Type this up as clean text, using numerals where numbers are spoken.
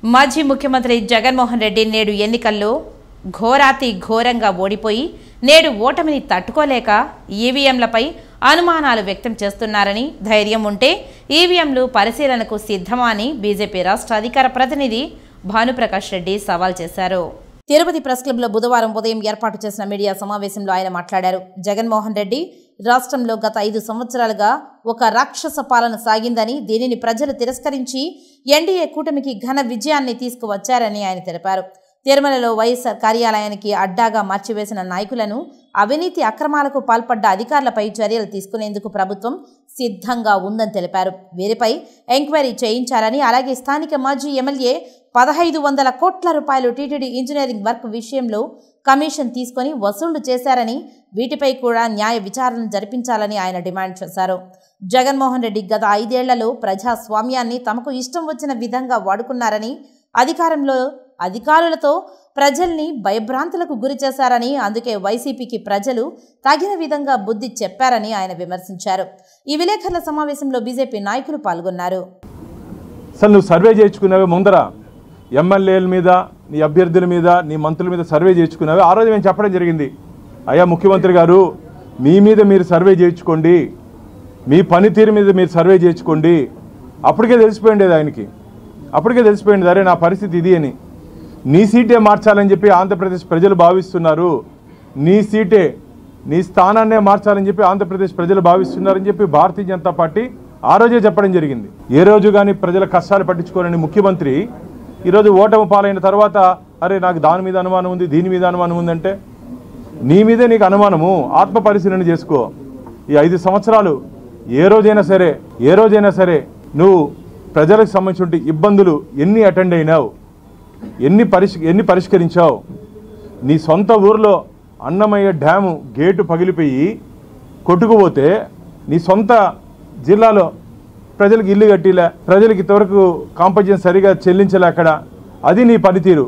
మాజీ ముఖ్యమంత్రి జగన్మోహన్ రెడ్డి నేడు ఎన్నికల్లో ఘోరాతి ఘోరంగా ఓడిపోయి నేడు ఓటమిని తట్టుకోలేక ఈవీఎంలపై అనుమానాలు వ్యక్తం చేస్తున్నారని, ధైర్యం ఉంటే ఈవీఎంలు పరిశీలనకు సిద్ధమా అని బీజేపీ రాష్ట్ర అధికార ప్రతినిధి భానుప్రకాష్ రెడ్డి సవాల్ చేశారు. తిరుపతి ప్రెస్ క్లబ్లో బుధవారం ఉదయం ఏర్పాటు చేసిన మీడియా సమావేశంలో ఆయన మాట్లాడారు. జగన్మోహన్ రెడ్డి రాష్ట్రంలో గత 5 సంవత్సరాలుగా ఒక రాక్షస పాలన సాగిందని, దీనిని ప్రజలు తిరస్కరించి ఎన్డీఏ కూటమికి ఘన విజయాన్ని తీసుకువచ్చారని ఆయన తెలిపారు. తిరుమలలో వైఎస్ఆర్ కార్యాలయానికి అడ్డాగా మార్చివేసిన నాయకులను, అవినీతి అక్రమాలకు పాల్పడ్డ అధికారులపై చర్యలు తీసుకునేందుకు ప్రభుత్వం సిద్ధంగా ఉందని తెలిపారు. వీరిపై ఎంక్వైరీ చేయించాలని, అలాగే స్థానిక మాజీ ఎమ్మెల్యే 1500 కోట్ల రూపాయలు టీటీడీ ఇంజనీరింగ్ వర్క్ విషయంలో కమిషన్ తీసుకొని వసూళ్లు చేశారని, వీటిపై కూడా న్యాయ విచారణ జరిపించాలని ఆయన డిమాండ్ చేశారు. జగన్మోహన్ రెడ్డి గత 5 ఏళ్లలో ప్రజాస్వామ్యాన్ని తమకు ఇష్టం వచ్చిన విధంగా వాడుకున్నారని, అధికారులతో ప్రజల్ని భయభ్రాంతులకు గురి చేశారని, అందుకే వైసీపీకి ప్రజలు తగిన విధంగా బుద్ధి చెప్పారని ఆయన విమర్శించారు. ఈ విలేకరుల సమావేశంలో బీజేపీ నాయకులు పాల్గొన్నారు. అసలు నువ్వు సర్వే చేయించుకున్నావే ముందర ఎమ్మెల్యేల మీద, నీ అభ్యర్థుల మీద, నీ మంత్రుల మీద సర్వే చేయించుకున్నావే. ఆ రోజు మేము చెప్పడం జరిగింది, అయ్యా ముఖ్యమంత్రి గారు మీ మీద మీరు సర్వే చేయించుకోండి, మీ పనితీరు మీద మీరు సర్వే చేయించుకోండి. అప్పటికే తెలిసిపోయింది ఆయనకి, అప్పటికే తెలిసిపోయింది అరే నా పరిస్థితి ఇది అని. నీ సీటే మార్చాలని చెప్పి ఆంధ్రప్రదేశ్ ప్రజలు భావిస్తున్నారు, నీ సీటే, నీ స్థానాన్నే మార్చాలని చెప్పి ఆంధ్రప్రదేశ్ ప్రజలు భావిస్తున్నారని చెప్పి భారతీయ జనతా పార్టీ ఆ రోజే చెప్పడం జరిగింది. ఏ రోజు కానీ ప్రజల కష్టాలు పట్టించుకోలేని ముఖ్యమంత్రి ఈరోజు ఓటమి పాలైన తర్వాత అరే నాకు దాని మీద అనుమానం ఉంది, దీని మీద అనుమానం ఉందంటే నీ మీదే నీకు అనుమానము. ఆత్మ పరిశీలన చేసుకో. ఈ 5 సంవత్సరాలు ఏ రోజైనా సరే నువ్వు ప్రజలకు సంబంధించిన ఇబ్బందులు ఎన్ని అటెండ్ అయినావు, ఎన్ని పరిష్కరించావు? నీ సొంత ఊరిలో అన్నమయ్య డ్యాము గేటు పగిలిపోయి కొట్టుకుపోతే నీ సొంత జిల్లాలో ప్రజలకు ఇల్లు కట్టిలే, ప్రజలకు ఇంతవరకు కాంపన్సేషన్ సరిగా చెల్లించలే. అక్కడ అది నీ పనితీరు.